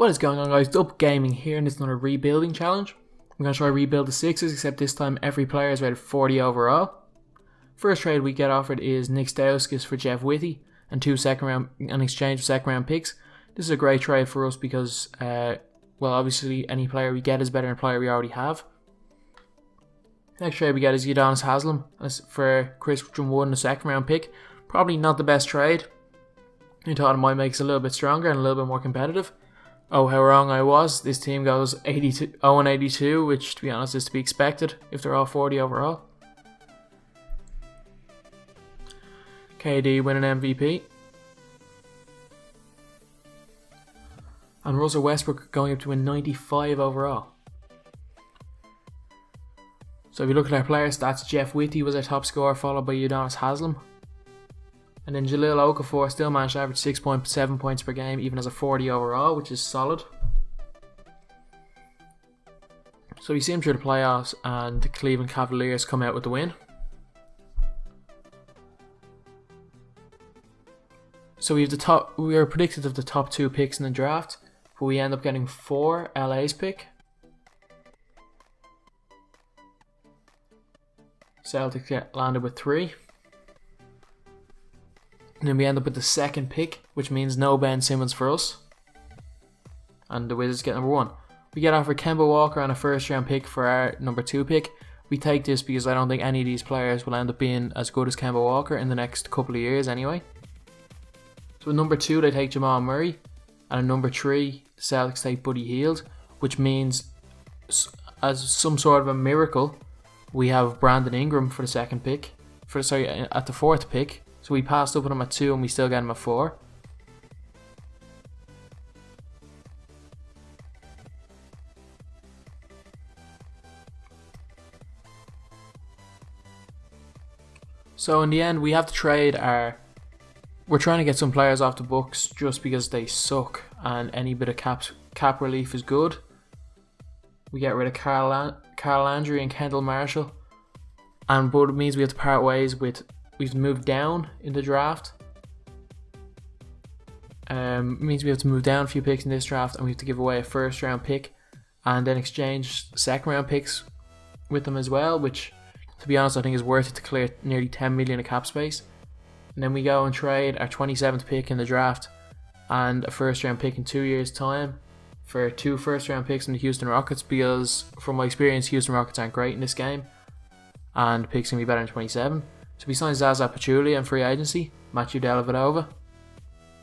What is going on, guys? Dub Gaming here, and it's another rebuilding challenge. I'm going to try rebuild the sixes, except this time every player is rated 40 overall. First trade we get offered is Nick Stauskas for Jeff Whitty and an exchange of second round picks. This is a great trade for us because, well, obviously any player we get is better than a player we already have. Next trade we get is Udonis Haslem for Christian Wood and a second round pick. Probably not the best trade. I thought it might make us a little bit stronger and a little bit more competitive. Oh, how wrong I was. This team goes 0-82, which to be honest is to be expected if they're all 40 overall. KD winning MVP. And Russell Westbrook going up to a 95 overall. So if you look at our player stats, Jeff Whitty was our top scorer, followed by Udonis Haslem. And then Jahlil Okafor still managed to average 6.7 points per game, even as a 40 overall, which is solid. So we see him through the playoffs, and the Cleveland Cavaliers come out with the win. So we were predicted of the top 2 picks in the draft, but we end up getting 4 LA's pick. Celtics landed with 3. And then we end up with the second pick, which means no Ben Simmons for us. And the Wizards get number 1. We get offered Kemba Walker and a first round pick for our number 2 pick. We take this because I don't think any of these players will end up being as good as Kemba Walker in the next couple of years anyway. So at number 2 they take Jamal Murray. And at number 3 the Celtics take Buddy Hield. Which means, as some sort of a miracle, we have Brandon Ingram for the second pick. At the 4th pick. So we passed up on him at 2 and we still get him at 4. So in the end we have to trade we're trying to get some players off the books just because they suck and any bit of cap relief is good. We get rid of Carl Landry and Kendall Marshall. But it means we have to part ways with... We've moved down in the draft. It means we have to move down a few picks in this draft, and we have to give away a first round pick and then exchange second round picks with them as well, which to be honest I think is worth it to clear nearly 10 million of cap space. And then we go and trade our 27th pick in the draft and a first round pick in 2 years time for 2 first round picks in the Houston Rockets, because from my experience Houston Rockets aren't great in this game and picks can be better in 27. So we signed Zaza Pachulia in free agency, Matthew Dellavedova.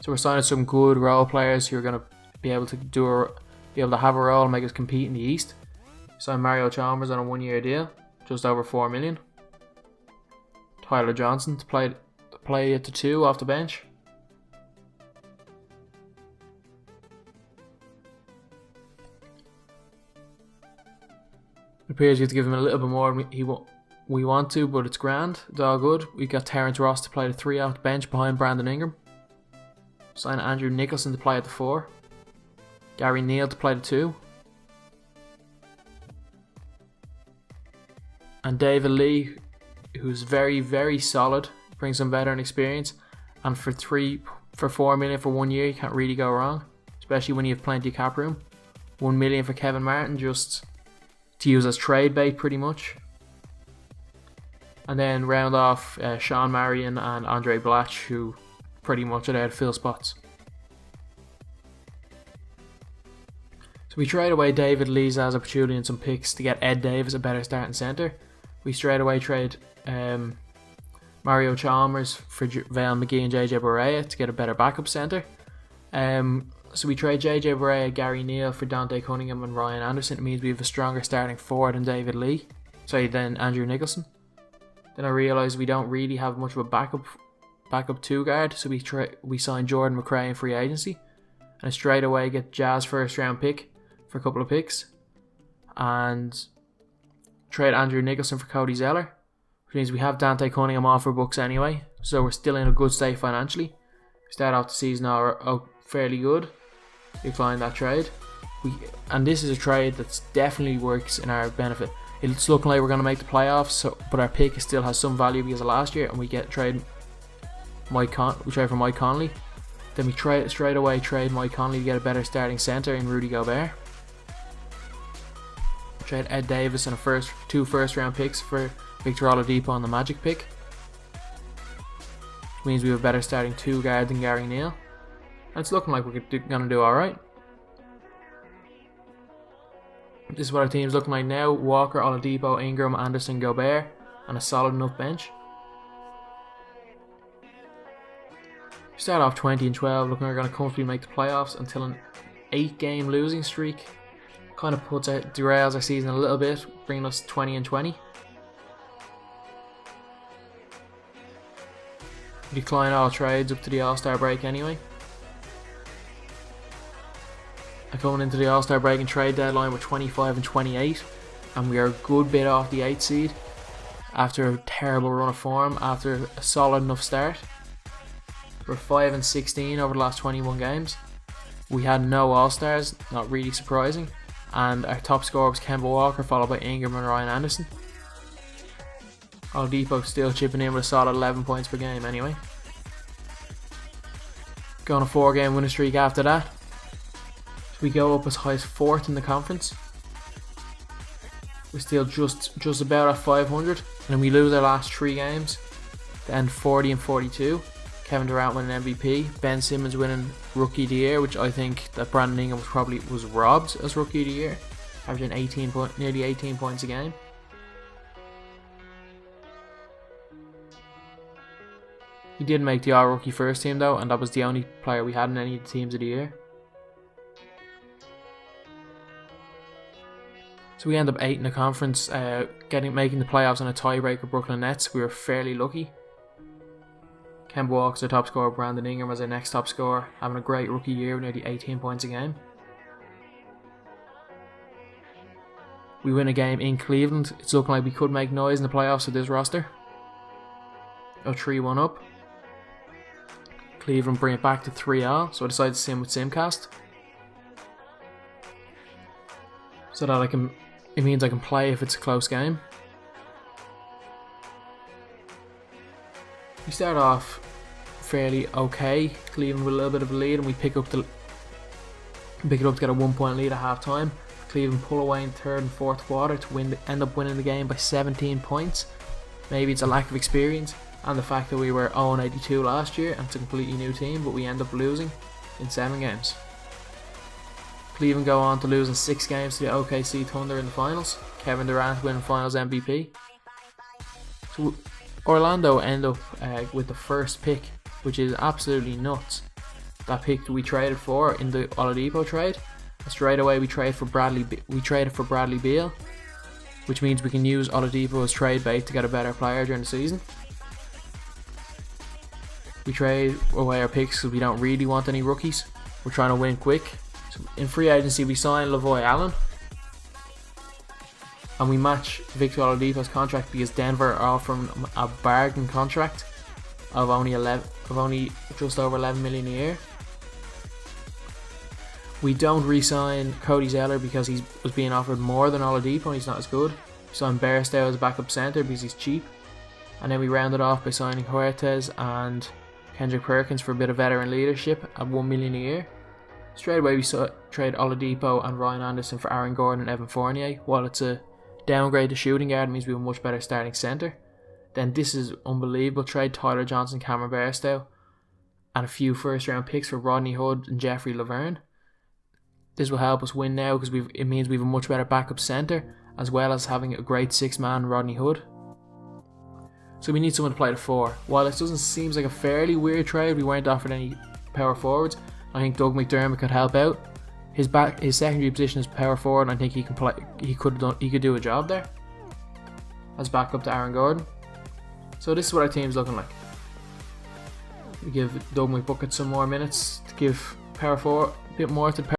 So we're signing some good role players who are going to be able to have a role and make us compete in the East. We signed Mario Chalmers on a 1-year deal, just over $4 million. Tyler Johnson to play at the 2 off the bench. It appears we have to give him a little bit more than we want to, but it's grand. It's all good. We got Terrence Ross to play the 3 off the bench behind Brandon Ingram. Sign Andrew Nicholson to play at the 4. Gary Neal to play the 2. And David Lee, who's very, very solid, brings some veteran experience. And for $4 million for 1 year, you can't really go wrong, especially when you have plenty of cap room. $1 million for Kevin Martin, just to use as trade bait pretty much. And then round off Sean Marion and Andre Blatch, who pretty much are there to fill spots. So we trade away David Lee, Zaza Pachulia and some picks to get Ed Davis a better starting centre. We straight away trade Mario Chalmers for JaVale McGee and JJ Barea to get a better backup centre. So we trade JJ Barea, Gary Neal for Dante Cunningham and Ryan Anderson. It means we have a stronger starting forward than than Andrew Nicholson. Then I realised we don't really have much of a backup 2 guard, so we signed Jordan McRae in free agency, and straight away get Jazz first round pick for a couple of picks, and trade Andrew Nicholson for Cody Zeller, which means we have Dante Cunningham off our books anyway, so we're still in a good state financially. We start off the season fairly good. We find that trade, and this is a trade that definitely works in our benefit. It's looking like we're going to make the playoffs, but our pick still has some value because of last year, and we trade for Mike Conley. Then we straight away trade Mike Conley to get a better starting centre in Rudy Gobert. Trade Ed Davis and two first round picks for Victor Oladipo on the Magic pick. Which means we have a better starting 2 guard than Gary Neal. And it's looking like we're going to do alright. This is what our team's looking like now. Walker, Oladipo, Ingram, Anderson, Gobert, and a solid enough bench. We start off 20-12, looking like we're going to comfortably make the playoffs until an 8-game losing streak kind of derails our season a little bit, bringing us 20-20. Decline all trades up to the All-Star break anyway. Coming into the All-Star break and trade deadline, we're 25-28, and we are a good bit off the 8th seed after a terrible run of form, after a solid enough start. We're 5-16 over the last 21 games. We had no All-Stars, not really surprising, and our top scorer was Kemba Walker, followed by Ingram and Ryan Anderson. Oladipo still chipping in with a solid 11 points per game anyway. Going a 4-game winning streak after that. We go up as high as 4th in the conference. We're still just about at 500, and then we lose our last 3 games to end 40-42. Kevin Durant winning MVP, Ben Simmons winning Rookie of the Year, which I think that Brandon Ingram was robbed as Rookie of the Year, averaging nearly 18 points a game. He did make the All-Rookie first team though, and that was the only player we had in any of the teams of the year. So we end up 8th in the conference, making the playoffs on a tiebreaker Brooklyn Nets. We were fairly lucky. Kemba Walker's our top scorer, Brandon Ingram was our next top scorer, having a great rookie year with nearly 18 points a game. We win a game in Cleveland. It's looking like we could make noise in the playoffs with this roster. Go 3-1 up. Cleveland bring it back to 3-all, so I decided to sim with Simcast. So that it means I can play if it's a close game. We start off fairly okay, Cleveland with a little bit of a lead, and we pick it up to get a 1-point lead at half time. Cleveland pull away in 3rd and 4th quarter to end up winning the game by 17 points. Maybe it's a lack of experience and the fact that we were 0-82 last year and it's a completely new team, but we end up losing in 7 games. Cleveland go on to lose in 6 games to the OKC Thunder in the finals. Kevin Durant winning finals MVP. So Orlando end up with the first pick, which is absolutely nuts. That pick that we traded for in the Oladipo trade. Straight away we traded for Bradley Beal, which means we can use Oladipo as trade bait to get a better player during the season. We trade away our picks because we don't really want any rookies. We're trying to win quick. So in free agency we signed Lavoy Allen, and we match Victor Oladipo's contract because Denver are offering a bargain contract of only just over 11 million a year. We don't re-sign Cody Zeller because he was being offered more than Oladipo and he's not as good. We signed Bairstow as a backup centre because he's cheap. And then we rounded off by signing Huertas and Kendrick Perkins for a bit of veteran leadership at 1 million a year. Straight away we trade Oladipo and Ryan Anderson for Aaron Gordon and Evan Fournier. While it's a downgrade to shooting guard, it means we have a much better starting centre. Then this is unbelievable trade: Tyler Johnson, Cameron Bairstow, and a few first round picks for Rodney Hood and Jeffrey Laverne. This will help us win now because it means we have a much better backup centre, as well as having a great 6-man Rodney Hood. So we need someone to play the 4. While this seem like a fairly weird trade, we weren't offered any power forwards. I think Doug McDermott could help out. His secondary position is power forward, and I think he can play. He could do a job there as backup to Aaron Gordon. So this is what our team's looking like. We give Doug McBucket some more minutes to give power forward, a bit more to the